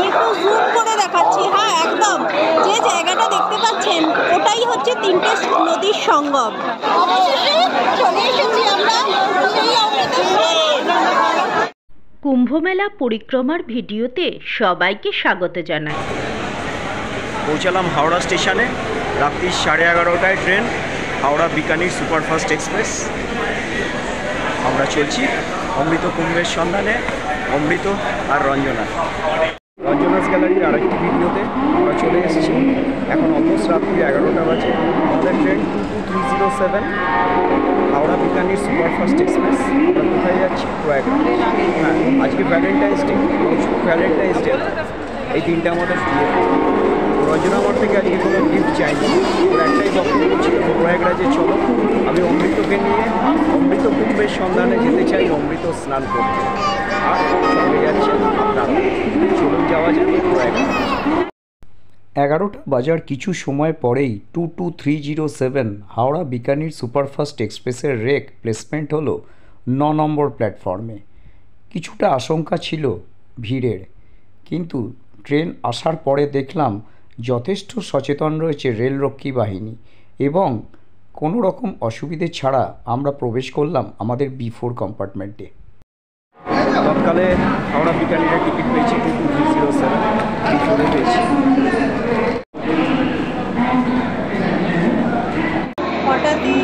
আমি একটু জুম করে দেখাচ্ছি। হ্যাঁ, একদম যে জায়গাটা দেখতে পাচ্ছেন ওটাই হচ্ছে তিনটে নদীর সঙ্গম। অবশেষে চলে এসেছি আমরা সেই কুম্ভমেলা পরিক্রমার ভিডিওতে সবাইকে স্বাগত জানাই। পৌঁছালাম হাওড়া স্টেশনে। রাত্রি 11:30টায় train, Howrah Bikaner superfast express. আমরা চলছি অমৃত কুম্ভের সন্ধানে। অমৃত আর রঞ্জনাস গ্যালারির আরেকটি ভিডিওতে আমরা চলে এসেছি। এখন অলমোস্ট রাত্রি 11টা বাজে। আমাদের train 2237 Howrah Bikaner superfast express. আমরা কোথায় যাচ্ছি? প্রয়াগরাজ। হ্যাঁ, আজকে ভ্যালেন্টাইন্স ডে, ভ্যালেন্টাইন্স ডে এই দিনটা আমাদের বিয়ে। রঞ্জনা আমার থেকে আজকে কোনো গিফট চাইনি, ওর একটাই বক্তব্য ছিল, প্রয়াগরাজে চলো, আমি অমৃতকে নিয়ে অমৃত কুম্ভের সন্ধানে যেতে চাই, অমৃত স্নান করতে। আর সঙ্গে যাচ্ছেন আপনারা, চলুন যাওয়া যাবে প্রয়াগরাজ। 11টা বাজার কিছু সময় পরেই 22307 হাওড়া বিকানির সুপারফাস্ট এক্সপ্রেসের রেক প্লেসমেন্ট হলো 9 নম্বর প্ল্যাটফর্মে। কিছুটা আশঙ্কা ছিল ভিড়ের, কিন্তু ট্রেন আসার পরে দেখলাম যথেষ্ট সচেতন রয়েছে রেলরক্ষী বাহিনী এবং কোনো রকম অসুবিধে ছাড়া আমরা প্রবেশ করলাম আমাদের B4 কম্পার্টমেন্টে। তৎকালে হাওড়া বিকানিরের টিকিট পেয়েছি 22307, B4-এ পেয়েছি। হঠাৎই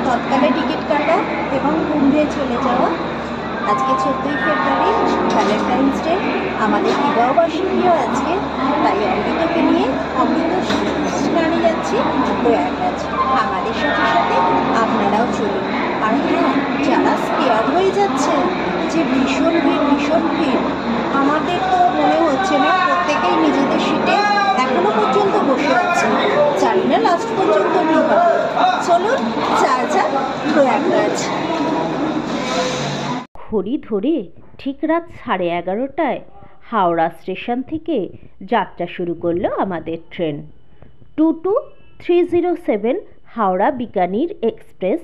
তৎকালে টিকিট কাটা এবং কুম্ভে চলে যাওয়া। আজকে 14ই ফেব্রুয়ারি, ভ্যালেন্টাইন্স ডে, আমাদের বিবাহবার্ষিকীও আজকে। তাই অমৃতকে নিয়ে অমৃত স্নানে যাচ্ছি প্রয়াগরাজ। আমাদের সাথে সাথে আপনারাও চলুন। আর হ্যাঁ, যারা স্কেয়ার হয়ে যাচ্ছে যে ভীষণ ভিড়, আমাদের তো মনে হচ্ছে না, প্রত্যেকেই নিজেদের সিটে এখনো পর্যন্ত বসে আছে। জানি না লাস্ট পর্যন্ত কী হবে। চলুন যা প্রয়াগরাজ। ঘড়ি ধরে ঠিক রাত 11:30টায় হাওড়া স্টেশন থেকে যাত্রা শুরু করলো আমাদের ট্রেন 22307 হাওড়া বিকানির এক্সপ্রেস।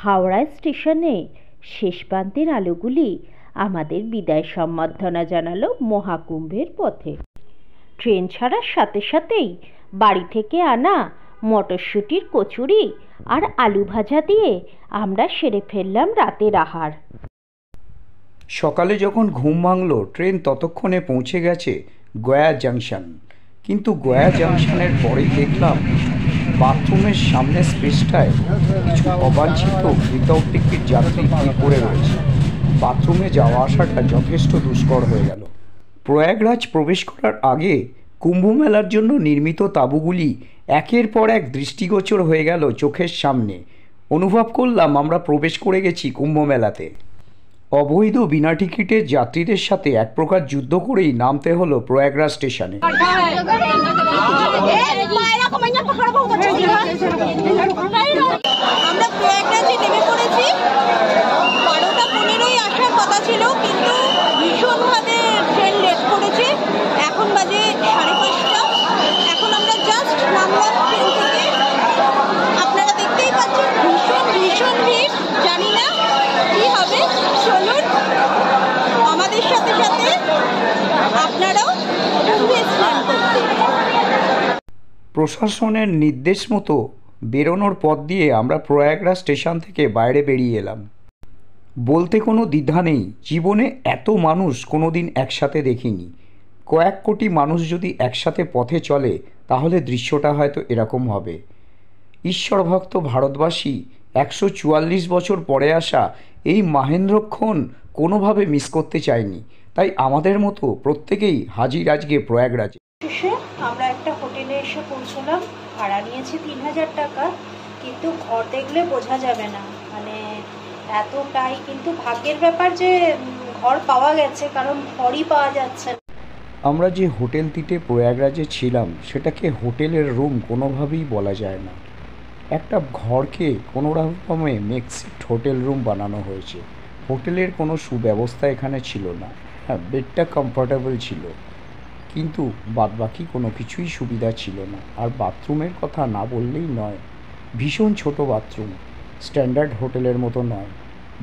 হাওড়া স্টেশনে শেষ প্রান্তের আলোগুলি আমাদের বিদায় সম্বর্ধনা জানালো মহাকুম্ভের পথে। ট্রেন ছাড়ার সাথে সাথেই বাড়ি থেকে আনা মটরশুঁটির কচুরি আর আলু ভাজা দিয়ে আমরা সেরে ফেললাম রাতের আহার। সকালে যখন ঘুম ভাঙল, ট্রেন ততক্ষণে পৌঁছে গেছে গয়া জাংশন। কিন্তু গয়া জাংশনের পরেই দেখলাম বাথরুমের সামনে স্পেসটায় কিছু অবাঞ্ছিত উইদাউট টিকিট যাত্রী ভিড় করে রয়েছে। বাথরুমে যাওয়া আসাটা যথেষ্ট দুষ্কর হয়ে গেল। প্রয়াগরাজ প্রবেশ করার আগে কুম্ভ মেলার জন্য নির্মিত তাঁবুগুলি একের পর এক দৃষ্টিগোচর হয়ে গেল চোখের সামনে। অনুভব করলাম আমরা প্রবেশ করে গেছি কুম্ভ মেলাতে। অবৈধ বিনা টিকিটের যাত্রীদের সাথে এক প্রকার যুদ্ধ করেই নামতে হলো প্রয়াগরাজ স্টেশনে। আমরা প্রয়াগরাজে নেমে পড়েছি। 12:15 আসার কথা ছিল, কিন্তু ভীষণভাবে ট্রেন লেট করেছে। এখন বাজে 5:30। এখন আমরা জাস্ট নামলাম ট্রেন থেকে। আপনারা দেখতেই পাচ্ছেন ভীষণ ভিড়। জানি না কি হবে। চলুন আমাদের সাথে সাথে আপনারাও কুম্ভে স্নান করতে। প্রশাসনের নির্দেশ মতো বেরোনোর পথ দিয়ে আমরা প্রয়াগরাজ স্টেশন থেকে বাইরে বেরিয়ে এলাম। বলতে কোনো দ্বিধা নেই, জীবনে এত মানুষ কোনো দিন একসাথে দেখিনি। কয়েক কোটি মানুষ যদি একসাথে পথে চলে তাহলে দৃশ্যটা হয়তো এরকম হবে। ঈশ্বরভক্ত ভারতবাসী 144 বছর পরে আসা এই মাহেন্দ্রক্ষণ কোনোভাবে মিস করতে চাইনি। তাই আমাদের মতো প্রত্যেকেই হাজির আজকে প্রয়াগরাজে। আমরা একটা হোটেলে এসে পৌঁছলাম। ভাড়া নিয়েছি 3000 টাকা, কিন্তু ঘর দেখলে বোঝা যাবে না, মানে এতটাই। কিন্তু ভাগ্যের ব্যাপার যে ঘর পাওয়া গেছে, কারণ ঘরই পাওয়া যাচ্ছে না। আমরা যে হোটেলটিতে প্রয়াগরাজে ছিলাম সেটাকে হোটেলের রুম কোনোভাবেই বলা যায় না। একটা ঘরকে কোনো রকমে মেকশিফট হোটেল রুম বানানো হয়েছে। হোটেলের কোনো সুব্যবস্থা এখানে ছিল না। হ্যাঁ, বেডটা কমফোর্টেবল ছিল, কিন্তু বাদবাকি কোনো কিছুই সুবিধা ছিল না। আর বাথরুমের কথা না বললেই নয়, ভীষণ ছোট বাথরুম, স্ট্যান্ডার্ড হোটেলের মতো নয়।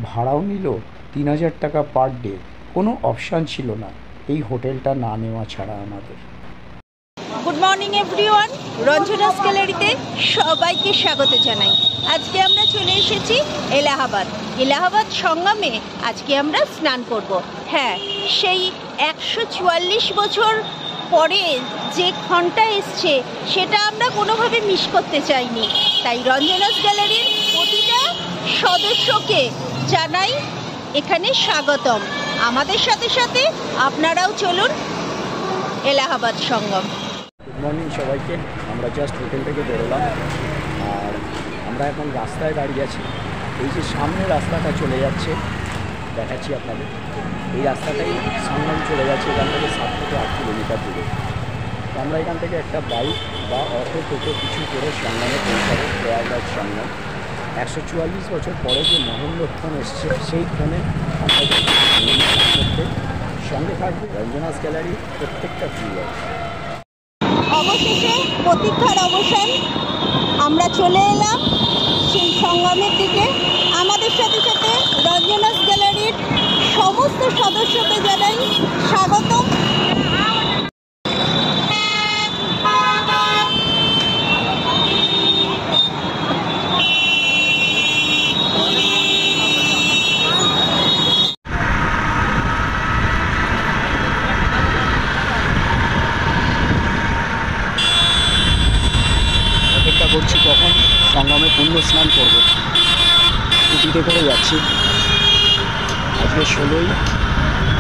ভাড়াও নিল 3000 টাকা পার ডে। কোনো অপশান ছিল না, এই হোটেলটা না নেওয়া ছাড়া আমাদের। গুড মর্নিং এভরিওয়ান, রঞ্জনাস গ্যালারিতে সবাইকে স্বাগত জানাই। আজকে আমরা চলে এসেছি এলাহাবাদ সঙ্গমে। আজকে আমরা স্নান করব। হ্যাঁ, সেই 144 বছর পরে যে ক্ষণটা এসছে সেটা আমরা কোনোভাবে মিস করতে চাইনি। তাই রঞ্জনাস গ্যালারির প্রতিটা সদস্যকে জানাই এখানে স্বাগতম। আমাদের সাথে সাথে আপনারাও চলুন এলাহাবাদ সঙ্গম। গুড মর্নিং সবাইকে। আমরা জাস্ট হোটেল থেকে বেরোলাম আর আমরা এখন রাস্তায় দাঁড়িয়ে আছি। এই যে সামনে রাস্তাটা চলে যাচ্ছে দেখাচ্ছি আপনাদের, এই রাস্তাটাই সঙ্গম চলে যাচ্ছে এখান থেকে 7 থেকে 8 কিলোমিটার দূরে। তো আমরা এখান থেকে একটা বাইক বা অটো টোটো কিছু করে সঙ্গমে পৌঁছাবো, প্রয়াগরাজ সঙ্গম। 144 বছর পরে যে মহেন্দ্রক্ষণ এসছে সেই ক্ষণে আমরা করতে সঙ্গে থাকবে রঞ্জনাস গ্যালারি প্রত্যেকটা ভিডিও। অবশেষে প্রতীক্ষার অবসান, আমরা চলে এলাম সেই সঙ্গমের দিকে। আমাদের সাথে সাথে রঞ্জনাস গ্যালারির সমস্ত সদস্যকে জানাই স্বাগতম। অপেক্ষা করছি কখন সঙ্গমে পুণ্য স্নান করব। স্কুটিতে করে যাচ্ছি। আজকে 16ই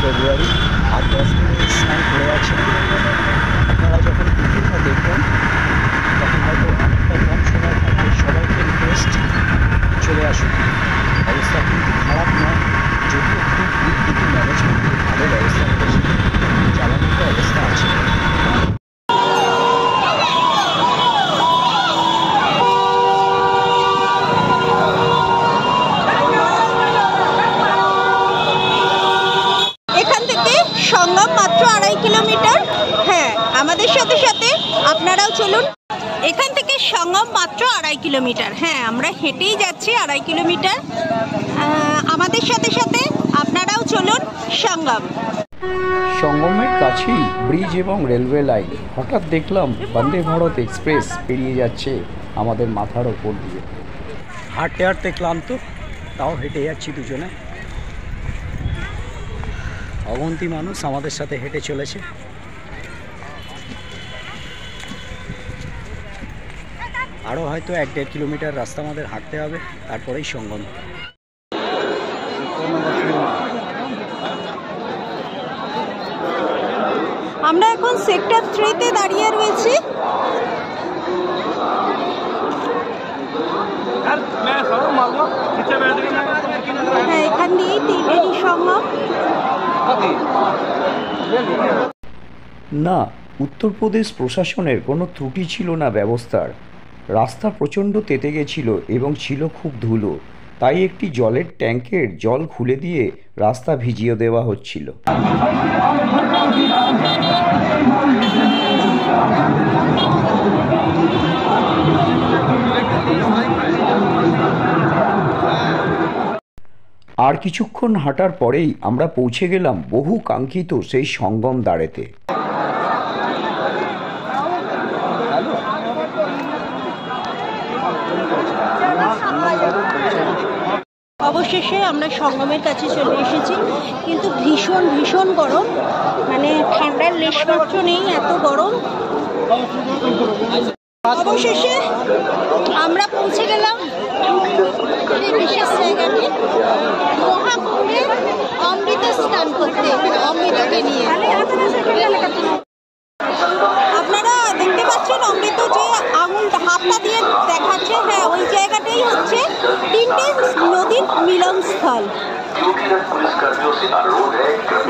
ফেব্রুয়ারি, আর 10 দিন স্নান করে আছে। আপনারা যখন ভিডিওটা দেখবেন তখন হয়তো অনেকটা কম সময় থাকবে। সবাইকে রিকোয়েস্ট চলে আসুন। অবস্থা কিন্তু খারাপ নয়, যদিও খুব কিন্তু ম্যানেজমেন্ট খুব ভালো ব্যবস্থা করেছে, জ্বালানির তো অবস্থা আছে। সঙ্গম মাত্র 2.5 কিলোমিটার। হ্যাঁ, আমাদের সাথে সাথে আপনারাও চলুন। এখান থেকে সঙ্গম মাত্র 2.5 কিলোমিটার। হ্যাঁ, আমরা হেঁটেই যাচ্ছি 2.5 কিলোমিটার। আমাদের সাথে সাথে আপনারাও চলুন সঙ্গম। সঙ্গমের কাছেই ব্রিজ এবং রেলওয়ে লাইন। হঠাৎ দেখলাম বন্দে ভারত এক্সপ্রেস পেরিয়ে যাচ্ছে আমাদের মাথার ওপর দিয়ে। হাঁটতে হাঁটতে ক্লান্ত, তাও হেঁটে যাচ্ছি দুজনে। অগন্তি মানুষ আমাদের সাথে হেঁটে চলেছে। আরও হয়তো 1-1.5 কিলোমিটার রাস্তা আমাদের হাঁটতে হবে, তারপরেই সঙ্গম। আমরা এখন সেক্টর 3-তে দাঁড়িয়ে রয়েছি। হ্যাঁ, এখান দিয়েই ত্রিবেণী সঙ্গম। না, উত্তরপ্রদেশ প্রশাসনের কোনো ত্রুটি ছিল না ব্যবস্থার। রাস্তা প্রচণ্ড তেতে গেছিল এবং ছিল খুব ধুলো, তাই একটি জলের ট্যাঙ্কের জল খুলে দিয়ে রাস্তা ভিজিয়ে দেওয়া হচ্ছিল। আর কিছুক্ষণ হাঁটার পরেই আমরা পৌঁছে গেলাম বহু কাঙ্ক্ষিত সেই সঙ্গম দ্বারেতে। অবশেষে আমরা সঙ্গমের কাছে চলে এসেছি, কিন্তু ভীষণ ভীষণ গরম, মানে ঠান্ডার লেশমাত্র নেই, এত গরম। অবশেষে আমরা পৌঁছে গেলাম এই বিশেষ জায়গাটি, মহাকুম্ভে অমৃত স্নান করতে, অমৃতকে নিয়ে। আপনারা দেখতে পাচ্ছেন অমৃত যে আঙুল হাতটা দিয়ে দেখাচ্ছে, হ্যাঁ ওই জায়গাটাই হচ্ছে 3টে নদীর মিলনস্থল।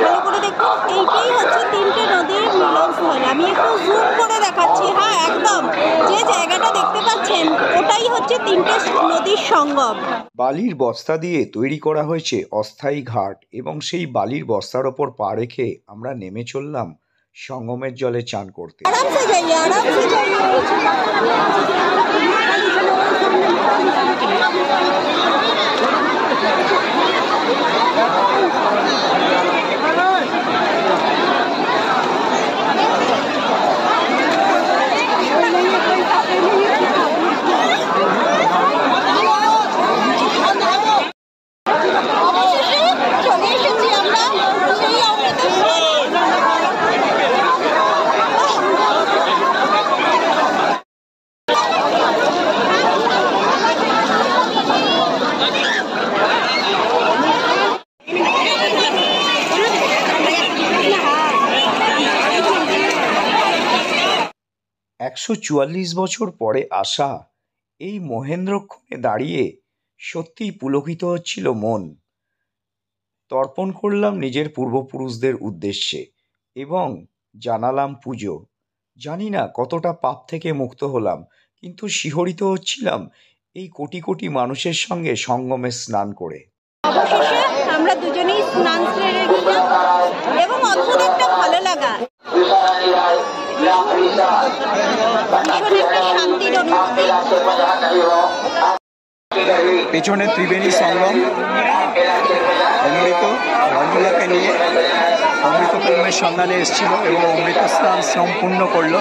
ভালো করে দেখুন, এইটাই হচ্ছে 3টে নদীর মিলনস্থল। আমি একটু জুম করে দেখাচ্ছি। হ্যাঁ, একদম যে জায়গাটা দেখতে পাচ্ছেন ওটাই হচ্ছে 3টে নদীর সঙ্গম। বালির বস্তা দিয়ে তৈরি করা হয়েছে অস্থায়ী ঘাট এবং সেই বালির বস্তার ওপর পা রেখে আমরা নেমে চললাম সঙ্গমের জলে চান করতে। আরামসে যাইয়ে, আরামসে যাইয়ে। 144 বছর পরে আসা এই মহেন্দ্রক্ষণে দাঁড়িয়ে সত্যিই পুলকিত হচ্ছিল মন। তর্পণ করলাম নিজের পূর্বপুরুষদের উদ্দেশ্যে এবং জানালাম পুজো। জানি না কতটা পাপ থেকে মুক্ত হলাম, কিন্তু শিহরিত হচ্ছিলাম এই কোটি কোটি মানুষের সঙ্গে সঙ্গমে স্নান করে। অবশেষে আমরা দুজনেই স্নান সেরে নিলাম এবং অদ্ভুত একটা ভালো লাগা, ভীষণ একটা শান্তির অনুভূতি। পেছনে ত্রিবেণী সঙ্গম, অমৃত রঞ্জনাকে নিয়ে অমৃত কুম্ভের সন্ধানে এসেছিল এবং অমৃত স্নান সম্পূর্ণ করলো।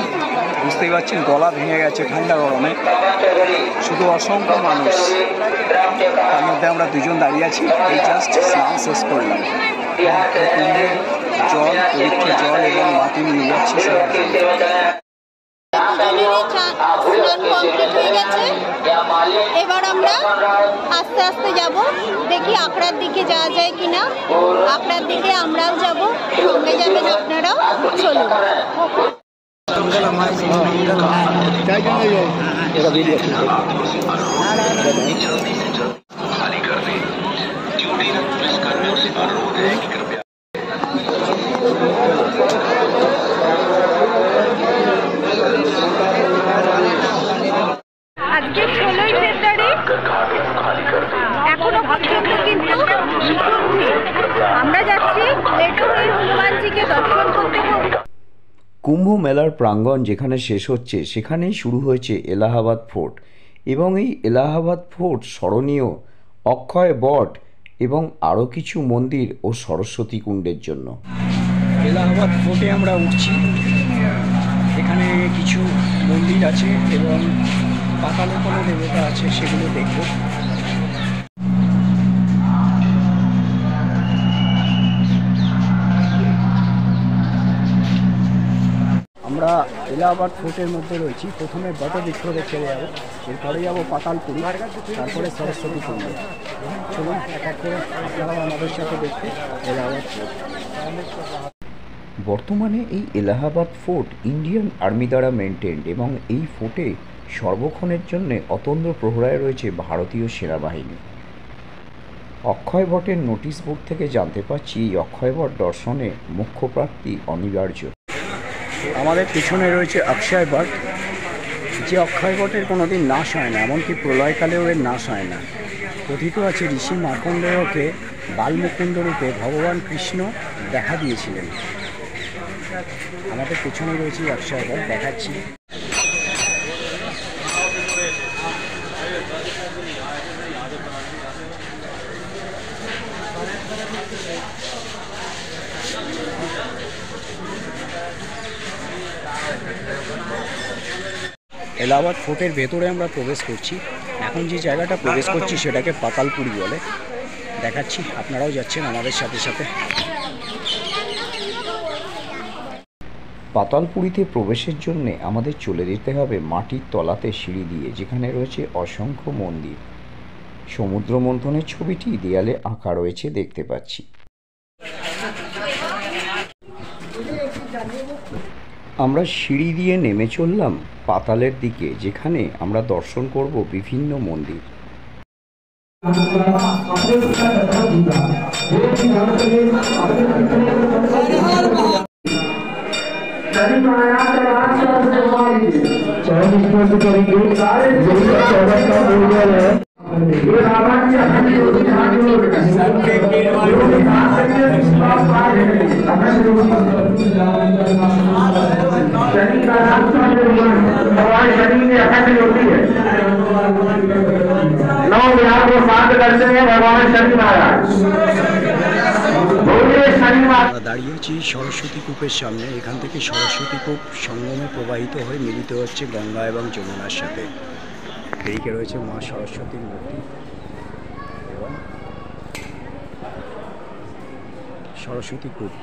বুঝতেই পারছেন গলা ভেঙে গেছে ঠান্ডা গরমে, শুধু অসংখ্য মানুষ। তার মধ্যে আমরা দুজন দাঁড়িয়ে আছি, এই জাস্ট স্নান শেষ করলাম। কুম্ভের জল, পবিত্র জল এবং মাটি নিয়ে যাচ্ছি সবার জন্য। স্নান কমপ্লিট হয়ে গেছে, এবার আমরা আস্তে আস্তে যাব, দেখি আখড়ার দিকে যাওয়া যায় কিনা। আখড়ার দিকে আমরাও যাব, সঙ্গে যাবেন আপনারাও, চলুন। আজকে 16ই ফেব্রুয়ারি, এখনো পর্যন্ত কিন্তু আমরা যাচ্ছি লেটুরের হনুমানজিকে দর্শন করতে। কুম্ভ মেলার প্রাঙ্গণ যেখানে শেষ হচ্ছে সেখানেই শুরু হয়েছে এলাহাবাদ ফোর্ট, এবং এই এলাহাবাদ ফোর্ট স্মরণীয় অক্ষয় বট এবং আরও কিছু মন্দির ও সরস্বতী কুণ্ডের জন্য। এলাহাবাদ ফোর্টে আমরা উঠছি, এখানে কিছু মন্দির আছে এবং পাতালে কোনো দেবতা আছে, সেগুলো দেখব। আমরা এলাহাবাদ ফোর্টের মধ্যে রয়েছি। প্রথমে বটবৃক্ষ দেখতে যাবো, এরপরে যাবো পাতালপুরি, তারপরে সরস্বতী কুণ্ড। চলুন এক এক করে আপনারাও আমাদের সাথে দেখতে এলাহাবাদ ফোর্ট। বর্তমানে এই এলাহাবাদ ফোর্ট ইন্ডিয়ান আর্মি দ্বারা মেনটেন্ড এবং এই ফোর্টে সর্বক্ষণের জন্য অতন্দ্র প্রহরায় রয়েছে ভারতীয় সেনাবাহিনী। অক্ষয় বটের নোটিশ বোর্ড থেকে জানতে পারছি এই অক্ষয় বট দর্শনে মুখ্য প্রাপ্তি অনিবার্য। আমাদের পিছনে রয়েছে অক্ষয় বট, যে অক্ষয় বটের কোনোদিন নাশ হয় না, এমনকি প্রলয়কালেও এর নাশ হয় না। কথিত আছে ঋষি মার্কণ্ডেয়কে বালমুকুন্দ রূপে ভগবান কৃষ্ণ দেখা দিয়েছিলেন। আমাদের পেছনে রয়েছে অক্ষয় বট, দেখাচ্ছি। এলাহাবাদ ফোর্টের ভেতরে আমরা প্রবেশ করছি। এখন যে জায়গাটা প্রবেশ করছি সেটাকে পাতালপুরি বলে। দেখাচ্ছি, আপনারাও যাচ্ছেন আমাদের সাথে সাথে। পাতালপুরিতে প্রবেশের জন্য আমাদের চলে যেতে হবে মাটির তলাতে সিঁড়ি দিয়ে, যেখানে রয়েছে অসংখ্য মন্দির। সমুদ্র মন্থনের ছবিটি দেয়ালে আঁকা রয়েছে, দেখতে পাচ্ছি। আমরা সিঁড়ি দিয়ে নেমে চললাম পাতালের দিকে, যেখানে আমরা দর্শন করব বিভিন্ন মন্দির। शनि का नाम भगवान शनि में अखंड होती है। 9 ग्रह को शांत करते हैं भगवान शनि महाराज। দাঁড়িয়েছি সরস্বতী কূপের সামনে। এখান থেকে সরস্বতী কূপ সঙ্গমে প্রবাহিত হয়ে মিলিত হচ্ছে গঙ্গা এবং যমুনার সাথে। এদিকে রয়েছে মা সরস্বতীর মূর্তি এবং সরস্বতী কূপ।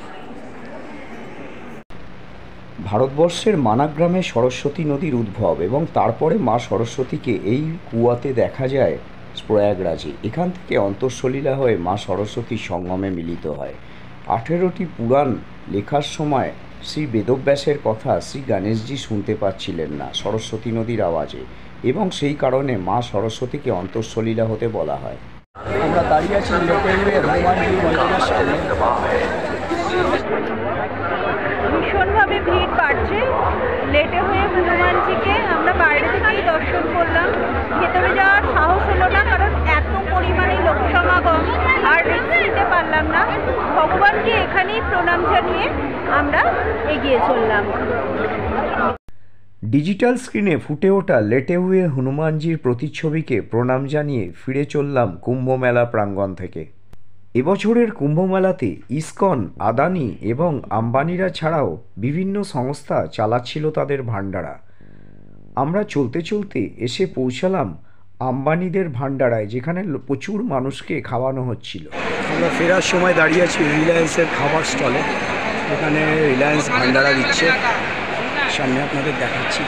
ভারতবর্ষের মানাগ্রামে সরস্বতী নদীর উদ্ভব এবং তারপরে মা সরস্বতীকে এই কুয়াতে দেখা যায় প্রয়াগরাজে। এখান থেকে অন্তঃসলীলা হয়ে মা সরস্বতীর সঙ্গমে মিলিত হয়। 18টি পুরাণ লেখার সময় শ্রী বেদব্যাসের কথা শ্রী গণেশজি শুনতে পাচ্ছিলেন না সরস্বতী নদীর আওয়াজে, এবং সেই কারণে মা সরস্বতীকে অন্তঃসলীলা হতে বলা হয়। আমরা দাঁড়িয়ে আছি হনুমানজি মন্দিরের সামনে। ভীষণভাবে ভিড় বাড়ছে। লেটে হয়ে হনুমানজিকে আমরা বাইরে থেকেই দর্শন করলাম, ভেতরে যাওয়ার সাহস হলো না, কারণ এত পরিমাণে লোক সমাগম, আর রিস্ক নিতে পারলাম না। ভগবানকে এখানেই প্রণাম জানিয়ে আমরা এগিয়ে চললাম। ডিজিটাল স্ক্রিনে ফুটে ওঠা লেটে হুয়ে হনুমানজির প্রতিচ্ছবিকে প্রণাম জানিয়ে ফিরে চললাম কুম্ভমেলা প্রাঙ্গণ থেকে। এবছরের কুম্ভমেলাতে ইসকন, আদানি এবং আম্বানিরা ছাড়াও বিভিন্ন সংস্থা চালাচ্ছিল তাদের ভান্ডারা। আমরা চলতে চলতে এসে পৌঁছালাম আম্বানিদের ভান্ডারায়, যেখানে প্রচুর মানুষকে খাওয়ানো হচ্ছিল। আমরা ফেরার সময় দাঁড়িয়ে আছি রিলায়েন্সের খাবার স্টলে, এখানে রিলায়েন্স ভান্ডারা দিচ্ছে, সামনে আপনাদের দেখাচ্ছি।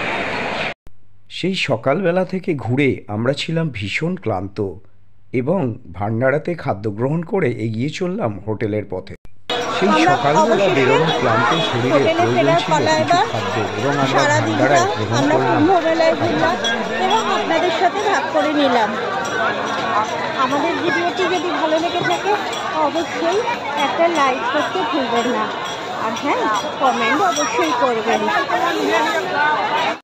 সেই সকালবেলা থেকে ঘুরে আমরা ছিলাম ভীষণ ক্লান্ত এবং ভান্ডারাতে খাদ্য গ্রহণ করে এগিয়ে চললাম হোটেলের পথে। সেই সকালবেলা বেরোনো ক্লান্ত শরীরে প্রয়োজন ছিল কিছু খাদ্য, এবং আমরা ভান্ডারায় গ্রহণ করলাম। এবং আপনাদের সাথে ভাগ করে নিলাম। আমাদের ভিডিওটি যদি ভালো লেগে থাকে অবশ্যই একটা লাইক করতে ভুলবেন না, আর হ্যাঁ, কমেন্ট অবশ্যই করবেন।